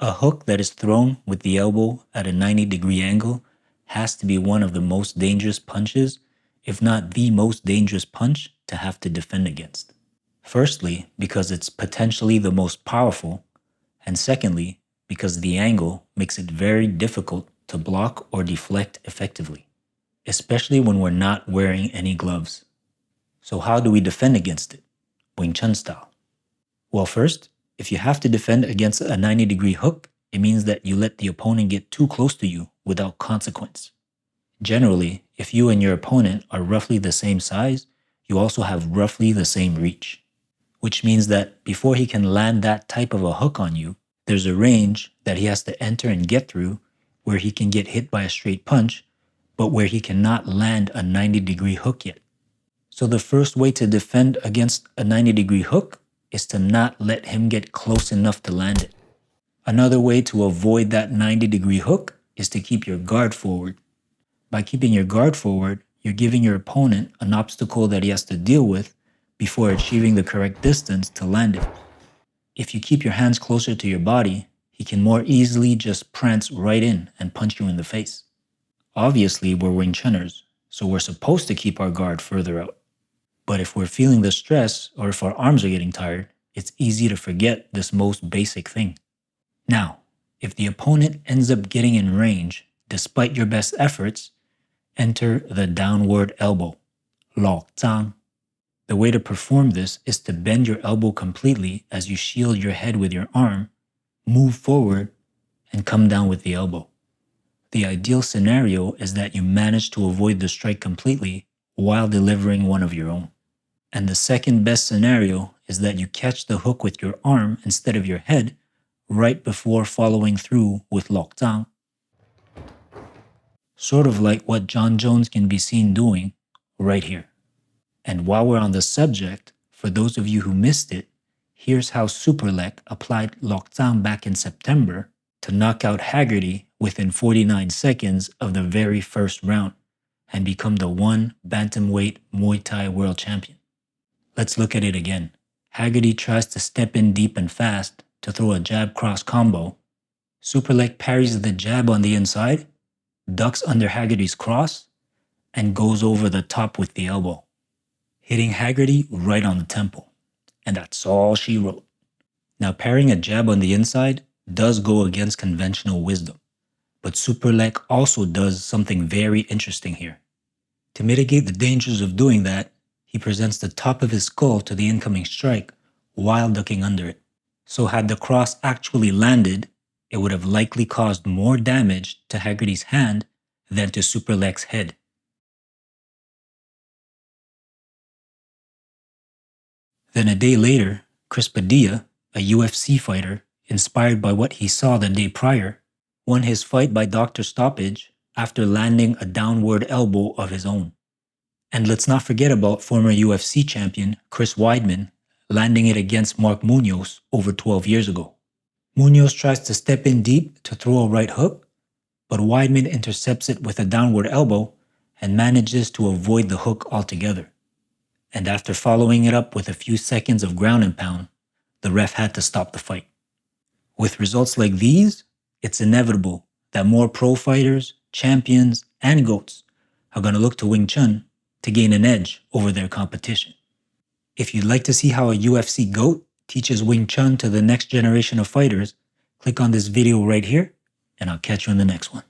A hook that is thrown with the elbow at a 90-degree angle has to be one of the most dangerous punches, if not the most dangerous punch, to have to defend against. Firstly, because it's potentially the most powerful, and secondly, because the angle makes it very difficult to block or deflect effectively, especially when we're not wearing any gloves. So how do we defend against it? Wing Chun style. Well, first, if you have to defend against a 90-degree hook, it means that you let the opponent get too close to you without consequence. Generally, if you and your opponent are roughly the same size, you also have roughly the same reach, which means that before he can land that type of a hook on you, there's a range that he has to enter and get through where he can get hit by a straight punch, but where he cannot land a 90-degree hook yet. So the first way to defend against a 90-degree hook is to not let him get close enough to land it. Another way to avoid that 90-degree hook is to keep your guard forward. By keeping your guard forward, you're giving your opponent an obstacle that he has to deal with before achieving the correct distance to land it. If you keep your hands closer to your body, he can more easily just prance right in and punch you in the face. Obviously, we're Wing Chunners, so we're supposed to keep our guard further out. But if we're feeling the stress or if our arms are getting tired, it's easy to forget this most basic thing. Now, if the opponent ends up getting in range, despite your best efforts, enter the downward elbow, 落踭. The way to perform this is to bend your elbow completely as you shield your head with your arm, move forward, and come down with the elbow. The ideal scenario is that you manage to avoid the strike completely while delivering one of your own. And the second best scenario is that you catch the hook with your arm instead of your head right before following through with 落踭. Sort of like what John Jones can be seen doing right here. And while we're on the subject, for those of you who missed it, here's how Superlek applied 落踭 back in September to knock out Haggerty within 49 seconds of the very first round and become the one bantamweight Muay Thai world champion. Let's look at it again. Haggerty tries to step in deep and fast to throw a jab cross combo. Superlek parries the jab on the inside, ducks under Haggerty's cross, and goes over the top with the elbow, hitting Haggerty right on the temple. And that's all she wrote. Now, parrying a jab on the inside does go against conventional wisdom, but Superlek also does something very interesting here. To mitigate the dangers of doing that, he presents the top of his skull to the incoming strike while ducking under it. So had the cross actually landed, it would have likely caused more damage to Haggerty's hand than to Superlek's head. Then a day later, Chris Padilla, a UFC fighter, inspired by what he saw the day prior, won his fight by doctor stoppage after landing a downward elbow of his own. And let's not forget about former UFC champion Chris Weidman landing it against Mark Munoz over 12 years ago. Munoz tries to step in deep to throw a right hook, but Weidman intercepts it with a downward elbow and manages to avoid the hook altogether. And after following it up with a few seconds of ground and pound, the ref had to stop the fight. With results like these, it's inevitable that more pro fighters, champions, and GOATs are going to look to Wing Chun to gain an edge over their competition. If you'd like to see how a UFC GOAT teaches Wing Chun to the next generation of fighters, click on this video right here, and I'll catch you in the next one.